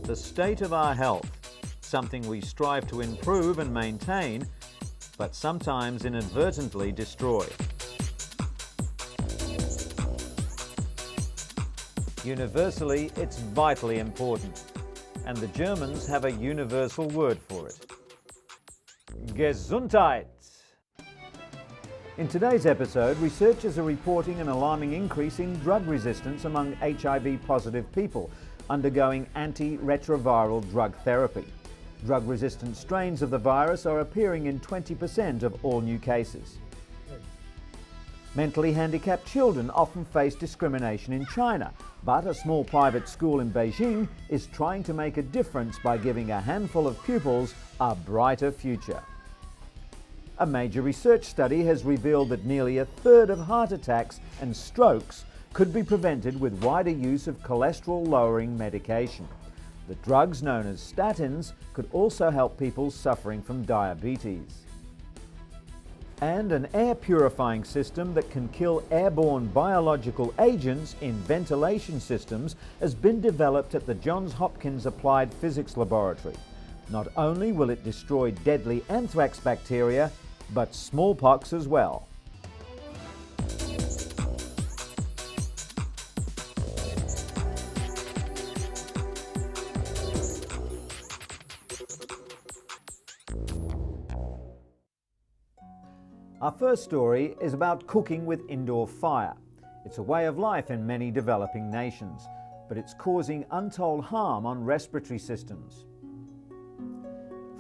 the state of our health, something we strive to improve and maintain, but sometimes inadvertently destroy. Universally, it's vitally important, and the Germans have a universal word for it. Gesundheit. In today's episode, researchers are reporting an alarming increase in drug resistance among HIV-positive people undergoing antiretroviral drug therapy. Drug-resistant strains of the virus are appearing in 20% of all new cases. Mentally handicapped children often face discrimination in China, but a small private school in Beijing is trying to make a difference by giving a handful of pupils a brighter future. A major research study has revealed that nearly a third of heart attacks and strokes could be prevented with wider use of cholesterol-lowering medication. The drugs known as statins could also help people suffering from diabetes. And an air purifying system that can kill airborne biological agents in ventilation systems has been developed at the Johns Hopkins Applied Physics Laboratory. Not only will it destroy deadly anthrax bacteria, but smallpox as well. Our first story is about cooking with indoor fire. It's a way of life in many developing nations, but it's causing untold harm on respiratory systems.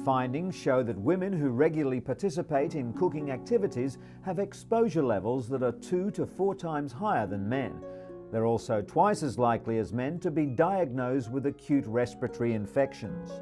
Findings show that women who regularly participate in cooking activities have exposure levels that are 2 to 4 times higher than men. They're also twice as likely as men to be diagnosed with acute respiratory infections.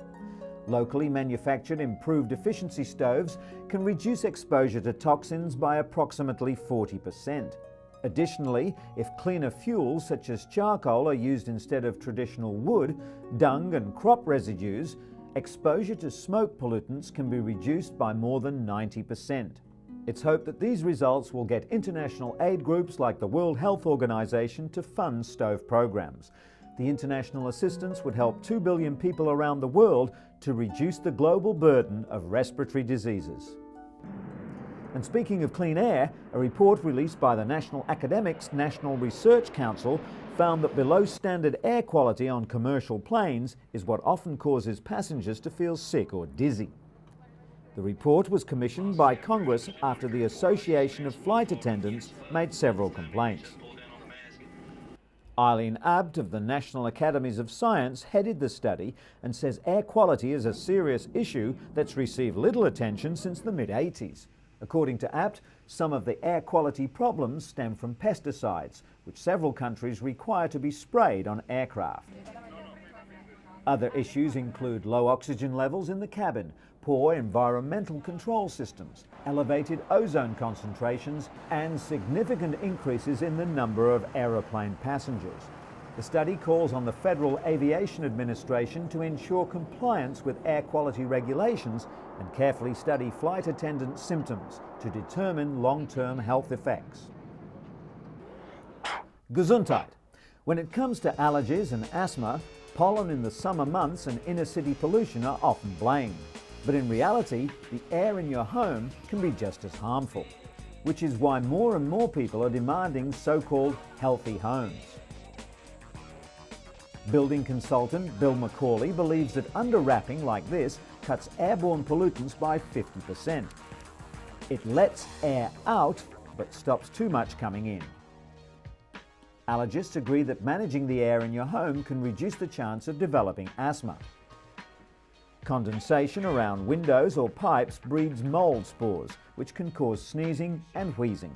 Locally manufactured improved efficiency stoves can reduce exposure to toxins by approximately 40%. Additionally, if cleaner fuels such as charcoal are used instead of traditional wood, dung and crop residues, exposure to smoke pollutants can be reduced by more than 90%. It's hoped that these results will get international aid groups like the World Health Organization to fund stove programs. The international assistance would help 2 billion people around the world to reduce the global burden of respiratory diseases. And speaking of clean air, a report released by the National Academics National Research Council found that below standard air quality on commercial planes is what often causes passengers to feel sick or dizzy. The report was commissioned by Congress after the Association of Flight Attendants made several complaints. Eileen Abt of the National Academies of Science headed the study and says air quality is a serious issue that's received little attention since the mid-80s. According to Abt, some of the air quality problems stem from pesticides, which several countries require to be sprayed on aircraft. Other issues include low oxygen levels in the cabin, poor environmental control systems, elevated ozone concentrations, and significant increases in the number of aeroplane passengers. The study calls on the Federal Aviation Administration to ensure compliance with air quality regulations and carefully study flight attendant symptoms to determine long-term health effects. Gesundheit. When it comes to allergies and asthma, pollen in the summer months and inner-city pollution are often blamed. But in reality, the air in your home can be just as harmful, which is why more and more people are demanding so-called healthy homes. Building consultant Bill McCauley believes that under-wrapping like this cuts airborne pollutants by 50%. It lets air out, but stops too much coming in. Allergists agree that managing the air in your home can reduce the chance of developing asthma. Condensation around windows or pipes breeds mold spores, which can cause sneezing and wheezing.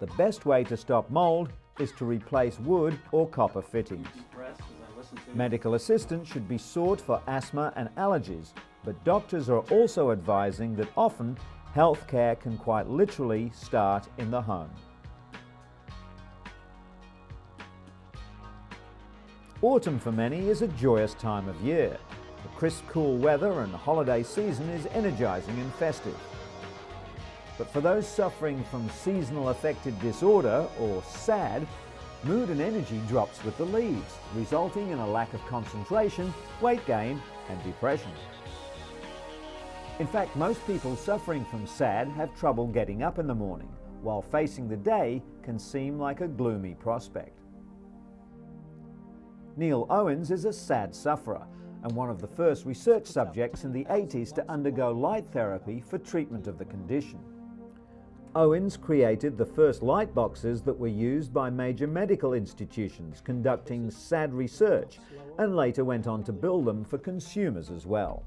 The best way to stop mold is to replace wood or copper fittings. Medical assistance should be sought for asthma and allergies, but doctors are also advising that often health care can quite literally start in the home. Autumn for many is a joyous time of year. The crisp, cool weather and holiday season is energizing and festive. But for those suffering from seasonal affective disorder, or SAD, Mood and energy drops with the leaves, resulting in a lack of concentration, weight gain and depression. In fact, most people suffering from SAD have trouble getting up in the morning, while facing the day can seem like a gloomy prospect. Neil Owens is a SAD sufferer and one of the first research subjects in the 80s to undergo light therapy for treatment of the condition. Owens created the first light boxes that were used by major medical institutions conducting SAD research, and later went on to build them for consumers as well.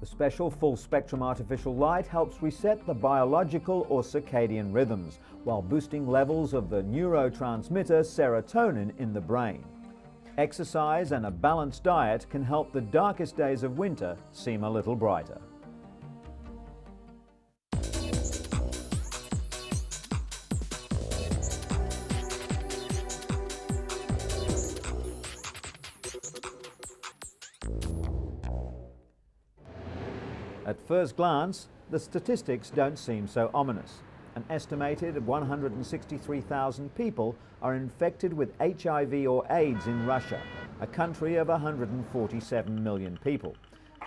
The special full-spectrum artificial light helps reset the biological or circadian rhythms while boosting levels of the neurotransmitter serotonin in the brain. Exercise and a balanced diet can help the darkest days of winter seem a little brighter. At first glance, the statistics don't seem so ominous. An estimated 163,000 people are infected with HIV or AIDS in Russia, a country of 147 million people.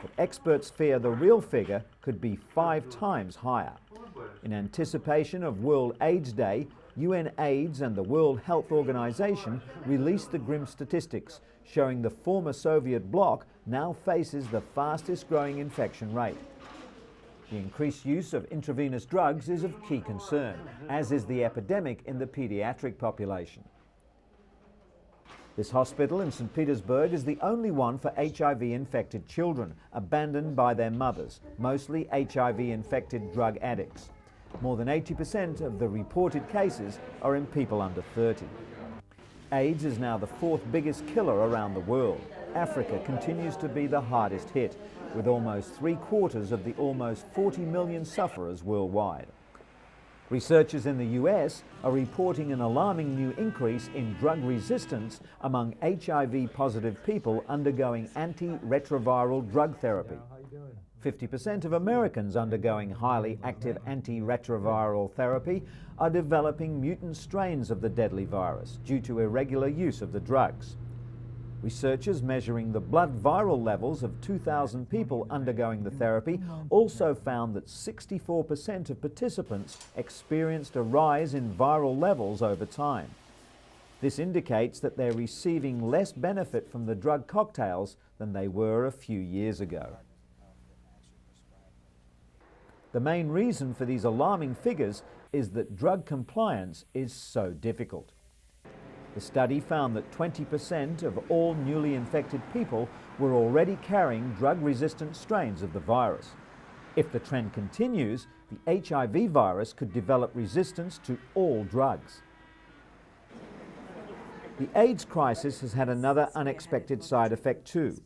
But experts fear the real figure could be 5 times higher. In anticipation of World AIDS Day, UN AIDS and the World Health Organization released the grim statistics, showing the former Soviet bloc now faces the fastest growing infection rate. The increased use of intravenous drugs is of key concern, as is the epidemic in the pediatric population. This hospital in St. Petersburg is the only one for HIV-infected children, abandoned by their mothers, mostly HIV-infected drug addicts. More than 80% of the reported cases are in people under 30. AIDS is now the 4th biggest killer around the world. Africa continues to be the hardest hit, with almost 3/4 of the almost 40 million sufferers worldwide. Researchers in the US are reporting an alarming new increase in drug resistance among HIV-positive people undergoing antiretroviral drug therapy. 50% of Americans undergoing highly active antiretroviral therapy are developing mutant strains of the deadly virus due to irregular use of the drugs. Researchers measuring the blood viral levels of 2,000 people undergoing the therapy also found that 64% of participants experienced a rise in viral levels over time. This indicates that they're receiving less benefit from the drug cocktails than they were a few years ago. The main reason for these alarming figures is that drug compliance is so difficult. The study found that 20% of all newly infected people were already carrying drug-resistant strains of the virus. If the trend continues, the HIV virus could develop resistance to all drugs. The AIDS crisis has had another unexpected side effect too.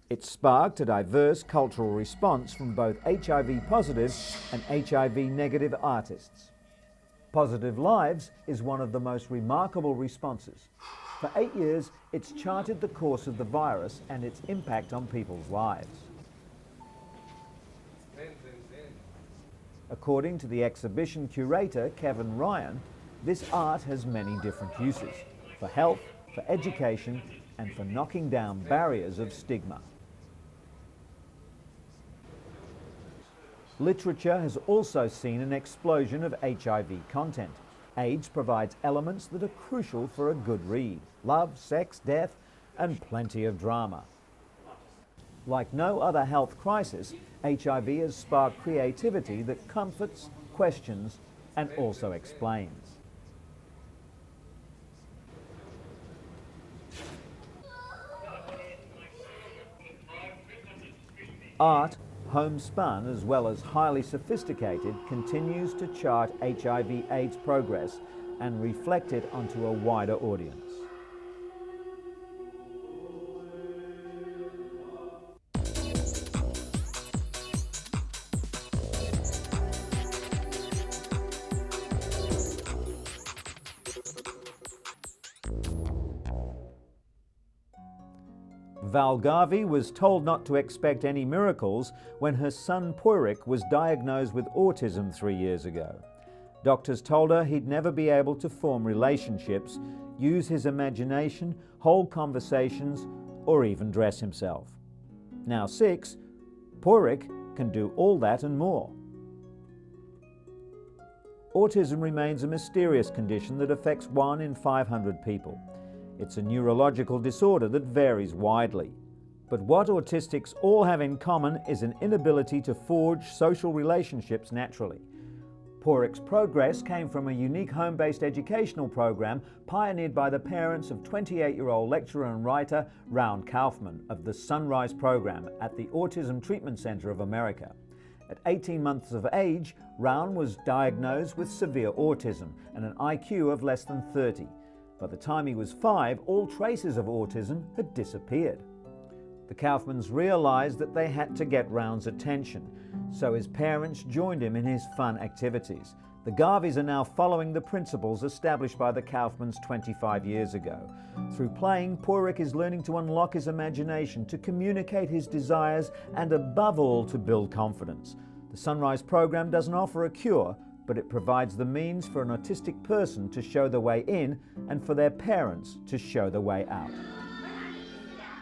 It sparked a diverse cultural response from both HIV-positive and HIV-negative artists. Positive Lives is one of the most remarkable responses. For 8 years, it's charted the course of the virus and its impact on people's lives. According to the exhibition curator, Kevin Ryan, this art has many different uses: for health, for education, and for knocking down barriers of stigma. Literature has also seen an explosion of HIV content. AIDS provides elements that are crucial for a good read: love, sex, death, and plenty of drama. Like no other health crisis, HIV has sparked creativity that comforts, questions, and also explains. Art, homespun as well as highly sophisticated, continues to chart HIV/AIDS progress and reflect it onto a wider audience. Val Garvey was told not to expect any miracles when her son Poyrik was diagnosed with autism 3 years ago. Doctors told her he'd never be able to form relationships, use his imagination, hold conversations, or even dress himself. Now 6, Porik can do all that and more. Autism remains a mysterious condition that affects 1 in 500 people. It's a neurological disorder that varies widely. But what autistics all have in common is an inability to forge social relationships naturally. Porik's progress came from a unique home-based educational program pioneered by the parents of 28-year-old lecturer and writer Raun Kaufman of the Sunrise program at the Autism Treatment Center of America. At 18 months of age, Raun was diagnosed with severe autism and an IQ of less than 30. By the time he was 5, all traces of autism had disappeared. The Kaufmans realized that they had to get Raun's attention, so his parents joined him in his fun activities. The Garveys are now following the principles established by the Kaufmans 25 years ago. Through playing, Porik is learning to unlock his imagination, to communicate his desires, and above all, to build confidence. The Sunrise program doesn't offer a cure, but it provides the means for an autistic person to show the way in and for their parents to show the way out.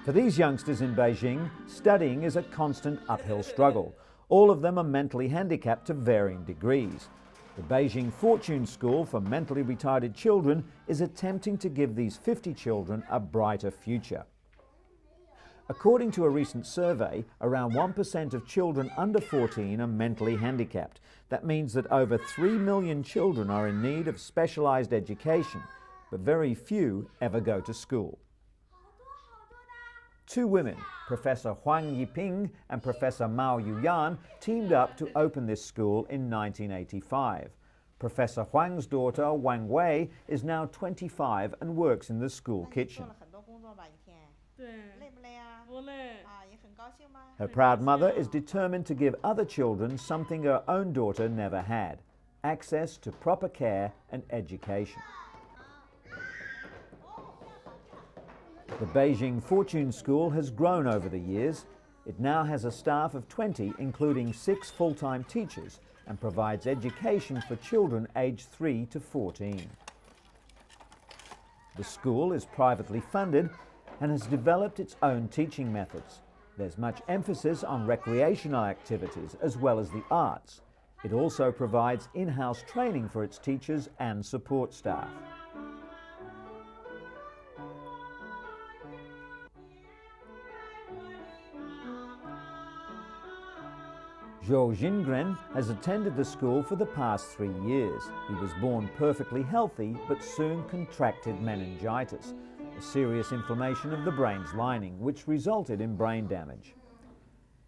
For these youngsters in Beijing, studying is a constant uphill struggle. All of them are mentally handicapped to varying degrees. The Beijing Fortune School for Mentally Retarded Children is attempting to give these 50 children a brighter future. According to a recent survey, around 1% of children under 14 are mentally handicapped. That means that over 3 million children are in need of specialized education, but very few ever go to school. 2 women, Professor Huang Yiping and Professor Mao Yuyan, teamed up to open this school in 1985. Professor Huang's daughter, Wang Wei, is now 25 and works in the school kitchen. Her proud mother is determined to give other children something her own daughter never had: access to proper care and education. The Beijing Fortune School has grown over the years. It now has a staff of 20, including 6 full-time teachers, and provides education for children aged 3 to 14. The school is privately funded and has developed its own teaching methods. There's much emphasis on recreational activities as well as the arts. It also provides in-house training for its teachers and support staff. Zhou Jingren has attended the school for the past 3 years. He was born perfectly healthy, but soon contracted meningitis, a serious inflammation of the brain's lining, which resulted in brain damage.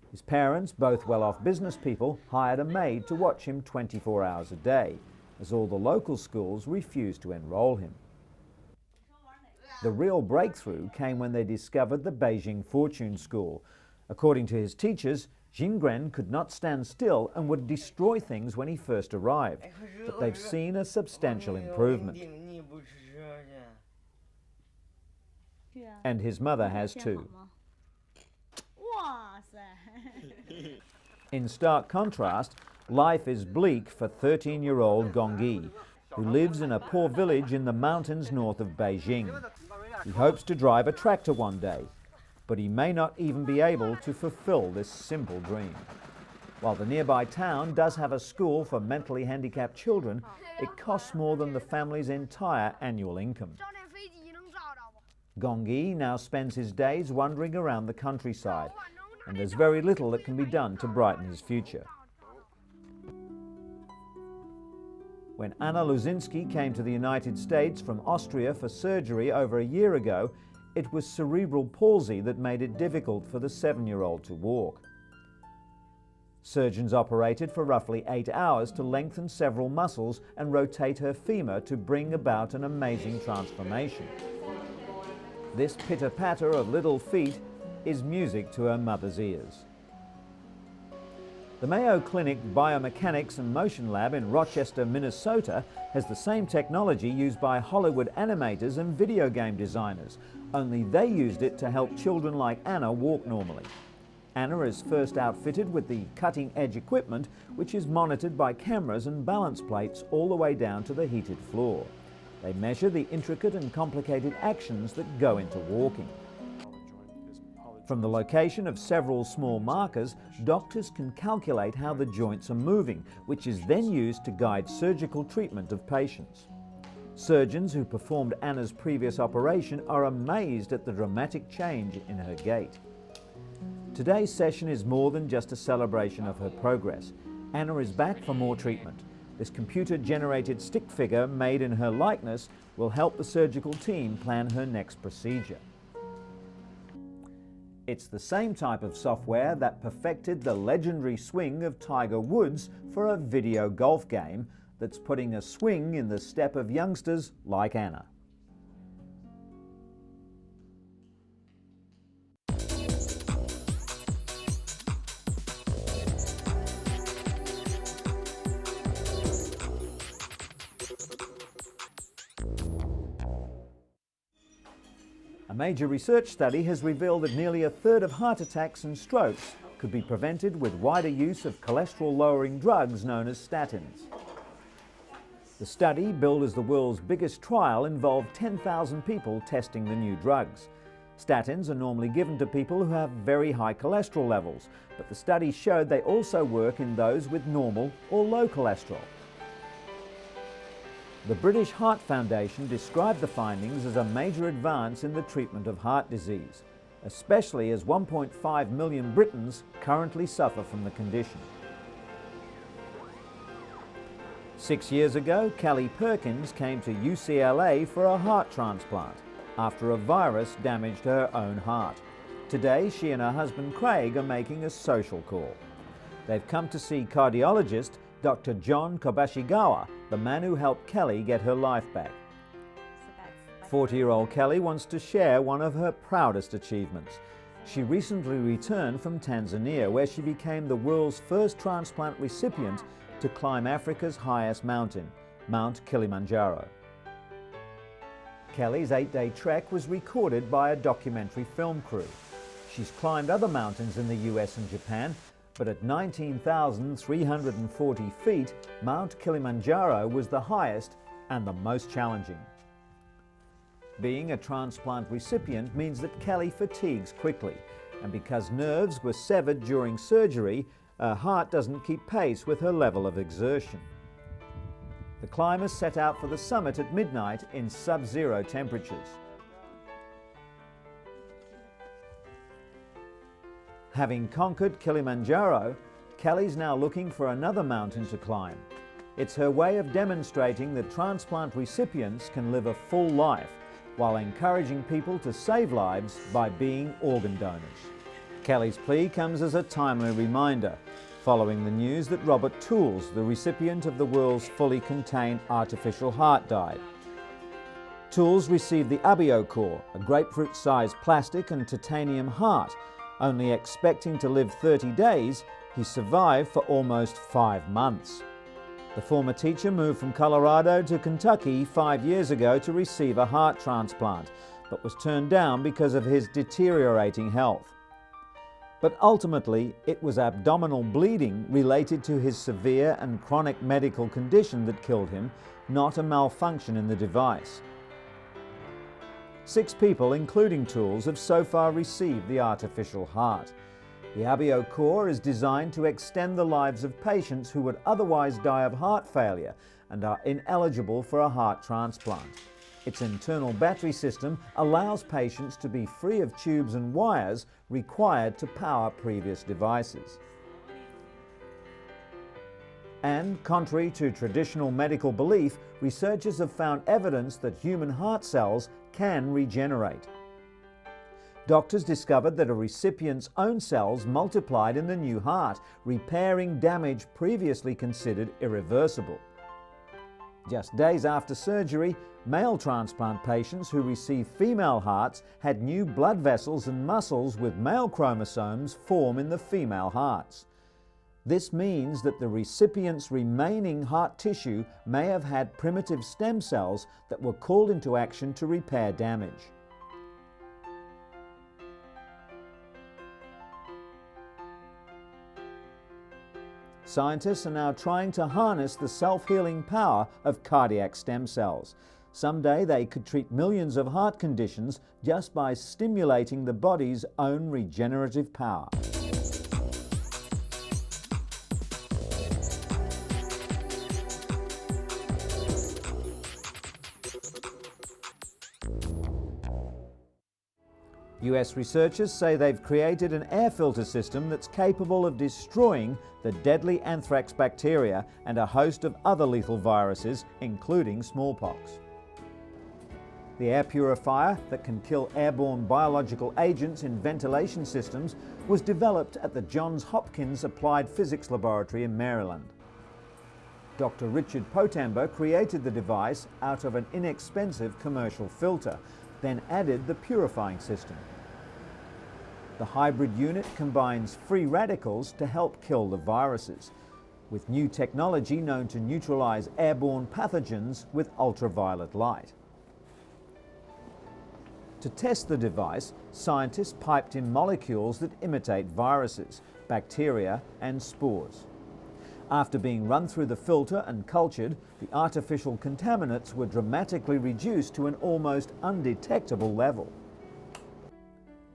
His parents, both well-off business people, hired a maid to watch him 24 hours a day, as all the local schools refused to enroll him. The real breakthrough came when they discovered the Beijing Fortune School. According to his teachers, Jingren could not stand still and would destroy things when he first arrived, but they've seen a substantial improvement. And his mother has too. In stark contrast, life is bleak for 13-year-old Gongyi, who lives in a poor village in the mountains north of Beijing. He hopes to drive a tractor one day, but he may not even be able to fulfill this simple dream. While the nearby town does have a school for mentally handicapped children, it costs more than the family's entire annual income. Gongyi now spends his days wandering around the countryside, and there's very little that can be done to brighten his future. When Anna Luzinski came to the United States from Austria for surgery over a year ago, it was cerebral palsy that made it difficult for the 7-year-old to walk. Surgeons operated for roughly 8 hours to lengthen several muscles and rotate her femur to bring about an amazing transformation. This pitter-patter of little feet is music to her mother's ears. The Mayo Clinic Biomechanics and Motion Lab in Rochester, Minnesota has the same technology used by Hollywood animators and video game designers, only they used it to help children like Anna walk normally. Anna is first outfitted with the cutting-edge equipment, which is monitored by cameras and balance plates all the way down to the heated floor. They measure the intricate and complicated actions that go into walking. From the location of several small markers, doctors can calculate how the joints are moving, which is then used to guide surgical treatment of patients. Surgeons who performed Anna's previous operation are amazed at the dramatic change in her gait. Today's session is more than just a celebration of her progress. Anna is back for more treatment. This computer-generated stick figure made in her likeness will help the surgical team plan her next procedure. It's the same type of software that perfected the legendary swing of Tiger Woods for a video golf game that's putting a swing in the step of youngsters like Anna. A major research study has revealed that nearly a third of heart attacks and strokes could be prevented with wider use of cholesterol-lowering drugs known as statins. The study, billed as the world's biggest trial, involved 10,000 people testing the new drugs. Statins are normally given to people who have very high cholesterol levels, but the study showed they also work in those with normal or low cholesterol. The British Heart Foundation described the findings as a major advance in the treatment of heart disease, especially as 1.5 million Britons currently suffer from the condition. 6 years ago, Kelly Perkins came to UCLA for a heart transplant after a virus damaged her own heart. Today, she and her husband Craig are making a social call. They've come to see cardiologist Dr. John Kobashigawa, the man who helped Kelly get her life back. 40-year-old Kelly wants to share one of her proudest achievements. She recently returned from Tanzania, where she became the world's first transplant recipient to climb Africa's highest mountain, Mount Kilimanjaro. Kelly's 8-day trek was recorded by a documentary film crew. She's climbed other mountains in the US and Japan, but at 19,340 feet, Mount Kilimanjaro was the highest and the most challenging. Being a transplant recipient means that Kelly fatigues quickly, and because nerves were severed during surgery, her heart doesn't keep pace with her level of exertion. The climbers set out for the summit at midnight in sub-zero temperatures. Having conquered Kilimanjaro, Kelly's now looking for another mountain to climb. It's her way of demonstrating that transplant recipients can live a full life while encouraging people to save lives by being organ donors. Kelly's plea comes as a timely reminder, following the news that Robert Tools, the recipient of the world's fully contained artificial heart, died. Tools received the EP04, a grapefruit-sized plastic and titanium heart. Only expecting to live 30 days, he survived for almost 5 months. The former teacher moved from Colorado to Kentucky 5 years ago to receive a heart transplant, but was turned down because of his deteriorating health. But ultimately, it was abdominal bleeding related to his severe and chronic medical condition that killed him, not a malfunction in the device. 6 people, including Tools, have so far received the artificial heart. The EP04 is designed to extend the lives of patients who would otherwise die of heart failure and are ineligible for a heart transplant. Its internal battery system allows patients to be free of tubes and wires required to power previous devices. And, contrary to traditional medical belief, researchers have found evidence that human heart cells can regenerate. Doctors discovered that a recipient's own cells multiplied in the new heart, repairing damage previously considered irreversible. Just days after surgery, male transplant patients who received female hearts had new blood vessels and muscles with male chromosomes form in the female hearts. This means that the recipient's remaining heart tissue may have had primitive stem cells that were called into action to repair damage. Scientists are now trying to harness the self-healing power of cardiac stem cells. Someday they could treat millions of heart conditions just by stimulating the body's own regenerative power. US researchers say they've created an air filter system that's capable of destroying the deadly anthrax bacteria and a host of other lethal viruses, including smallpox. The air purifier that can kill airborne biological agents in ventilation systems was developed at the Johns Hopkins Applied Physics Laboratory in Maryland. Dr. Richard Potamber created the device out of an inexpensive commercial filter, then added the purifying system. The hybrid unit combines free radicals to help kill the viruses, with new technology known to neutralize airborne pathogens with ultraviolet light. To test the device, scientists piped in molecules that imitate viruses, bacteria and spores. After being run through the filter and cultured, the artificial contaminants were dramatically reduced to an almost undetectable level.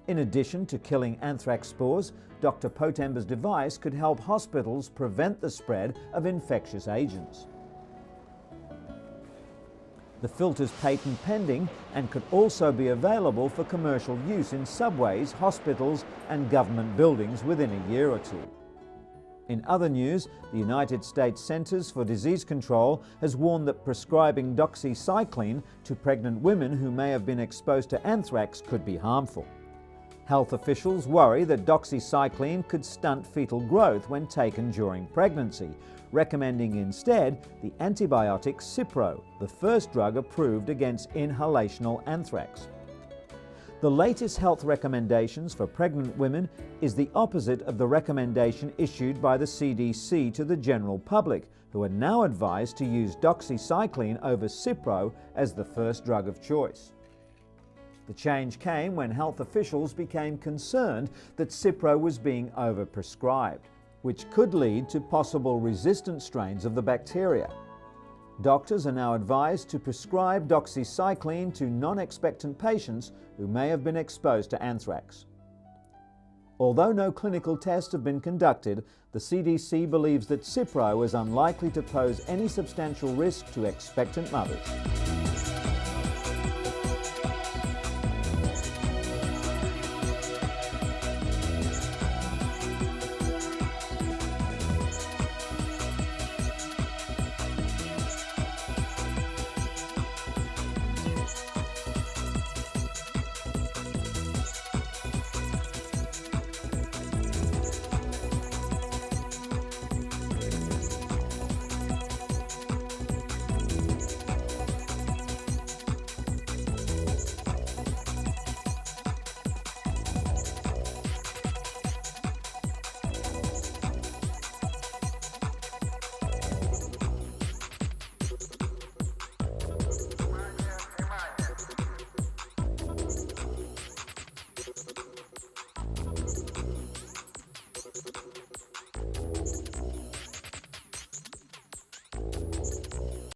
In addition to killing anthrax spores, Dr. Potamber's device could help hospitals prevent the spread of infectious agents. The filter's patent pending and could also be available for commercial use in subways, hospitals and government buildings within a year or two. In other news, the United States Centers for Disease Control has warned that prescribing doxycycline to pregnant women who may have been exposed to anthrax could be harmful. Health officials worry that doxycycline could stunt fetal growth when taken during pregnancy, recommending instead the antibiotic Cipro, the first drug approved against inhalational anthrax. The latest health recommendations for pregnant women is the opposite of the recommendation issued by the CDC to the general public, who are now advised to use doxycycline over Cipro as the first drug of choice. The change came when health officials became concerned that Cipro was being overprescribed, which could lead to possible resistant strains of the bacteria. Doctors are now advised to prescribe doxycycline to non-expectant patients who may have been exposed to anthrax. Although no clinical tests have been conducted, the CDC believes that Cipro is unlikely to pose any substantial risk to expectant mothers.